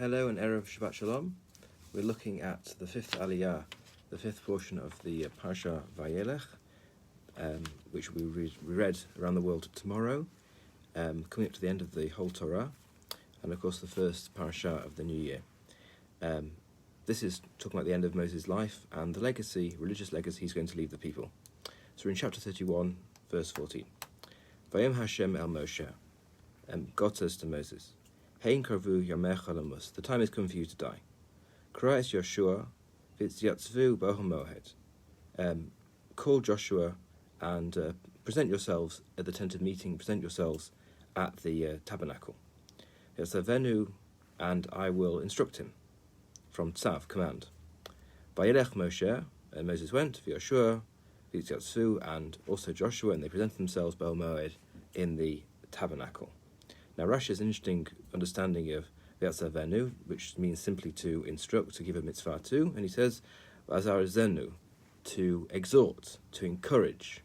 Hello and Erev Shabbat Shalom. We're looking at the fifth Aliyah, the fifth portion of the Parshat Vayeilech, which we read around the world tomorrow, coming up to the end of the whole Torah, and of course the first Parshat of the new year. This is talking about the end of Moses' life and the legacy, religious legacy he's going to leave the people. So we're in chapter 31, verse 14. Vayom Hashem el Moshe. God says to Moses, Hein karvu yamecha lamus. The time has come for you to die. Kra es Yoshua v'tziatzvu b'ohel moed. Call Joshua and present yourselves at the tent of meeting. Present yourselves at the tabernacle. Yatzavenu, and I will instruct him. From Tzav, command. Vayeilech Moshe, and Moses went, v'Yoshua v'tziatzvu, and also Joshua, and they presented themselves b'ohel moed in the tabernacle. Now, Rashi has an interesting understanding of V'yatzavenu, which means simply to instruct, to give a mitzvah to, and he says, V'azarzenu, to exhort, to encourage.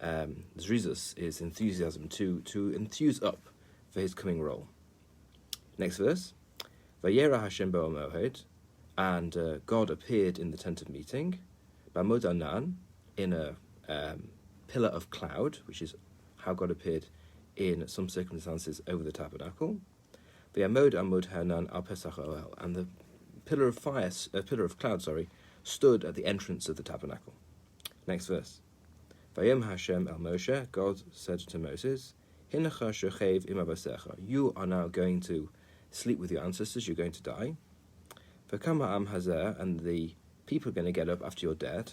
Zrizus is enthusiasm, to enthuse up for his coming role. Next verse, Vayera Hashem b'ohel moed, and God appeared in the tent of meeting, B'amod anan, in a pillar of cloud, which is how God appeared in some circumstances over the tabernacle. V'yamod amud hanan al pesach ohel, and the pillar of cloud, stood at the entrance of the tabernacle. Next verse. Vayom Hashem el Moshe, God said to Moses, Hinecha shochev im abasecha, you are now going to sleep with your ancestors, you're going to die. V'kama am hazer, and the people are going to get up after you're dead.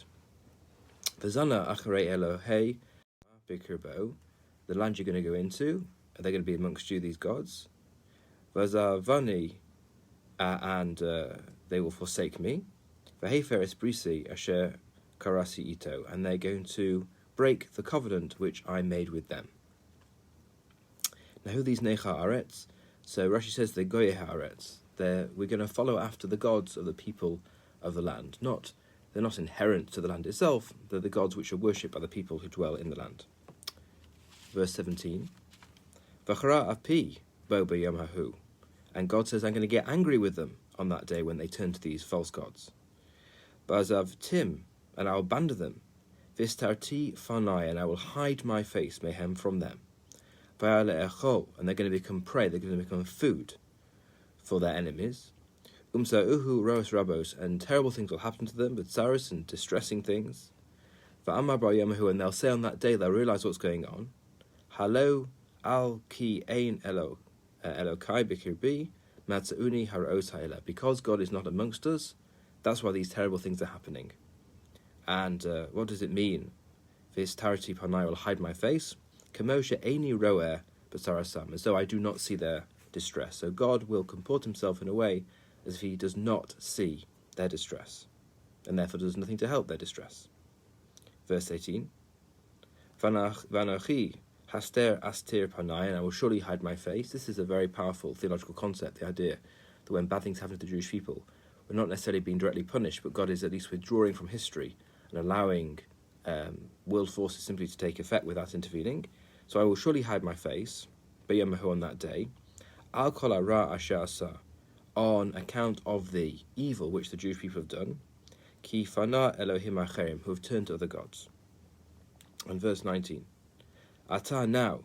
V'zana acharei Elohei b'kirbo, the land you're going to go into, they're going to be amongst you, these gods. Vazavani, and they will forsake me. Vaheferes brisi asher karasi ito, and they're going to break the covenant which I made with them. Now, who are these Necha Aretz? So Rashi says they're Goye Haaretz. We're going to follow after the gods of the people of the land. They're not inherent to the land itself. They're the gods which are worshipped by the people who dwell in the land. Verse 17, V'chara api bo b'yom hahu, and God says, I'm going to get angry with them on that day when they turn to these false gods. V'azav tim, and I will abandon them. V'istarti fanai, and I will hide my face, mehem, from them. V'ale'echol, and they're going to become prey, they're going to become food for their enemies. Umsa'uhu roas rabos, and terrible things will happen to them, but tsaros and distressing things. V'amar b'yom hahu, and they'll say on that day, they'll realize what's going on. Halo al ki ein Elokai b'kirbi matzauni haraos ha'ela. Because God is not amongst us, that's why these terrible things are happening. And what does it mean? V'istarti panai, will hide my face. Kamosha eini roer b'sarasam, as though I do not see their distress. So God will comport himself in a way as if he does not see their distress, and therefore does nothing to help their distress. Verse 18. Vanachi Haster astir panai, and I will surely hide my face. This is a very powerful theological concept, the idea that when bad things happen to the Jewish people, we're not necessarily being directly punished, but God is at least withdrawing from history and allowing world forces simply to take effect without intervening. So I will surely hide my face, b'yom hahu, on that day, al kol hara asher asa, on account of the evil which the Jewish people have done, ki fana Elohim acherim, who have turned to other gods. And verse 19. Ata, now,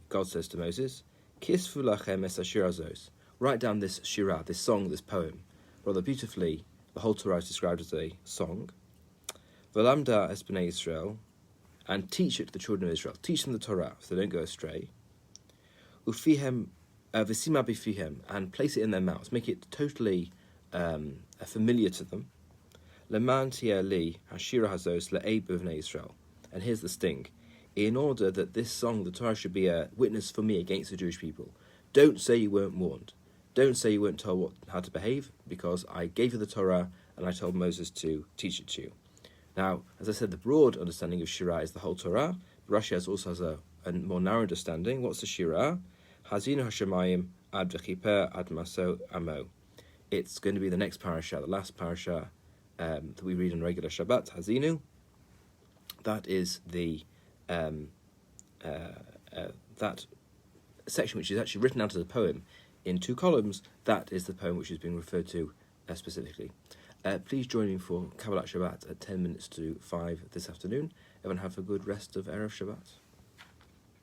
God says to Moses, Kisfu lachem es hashir hazos, write down this shirah, this song, this poem. Rather beautifully, the whole Torah is described as a song. V'lamda es b'nei Yisrael, and teach it to the children of Israel. Teach them the Torah, so they don't go astray. Ufihem, v'sima b'fihem, and place it in their mouths. Make it totally familiar to them. Leman tieh li hashira hazos le'ei b'nei Yisrael. And here's the sting. In order that this song, the Torah, should be a witness for me against the Jewish people. Don't say you weren't warned. Don't say you weren't told how to behave, because I gave you the Torah and I told Moses to teach it to you. Now, as I said, the broad understanding of Shirah is the whole Torah. Rashi also has a more narrow understanding. What's the Shirah? Hazinu hashemayim ad v'chiper ad maso amo. It's going to be the next parasha, the last parasha that we read on regular Shabbat, Hazinu. That is the that section, which is actually written out as a poem, in 2 columns, that is the poem which is being referred to specifically. Please join me for Kabbalat Shabbat at 10 minutes to 5 this afternoon. Everyone have a good rest of Erev Shabbat.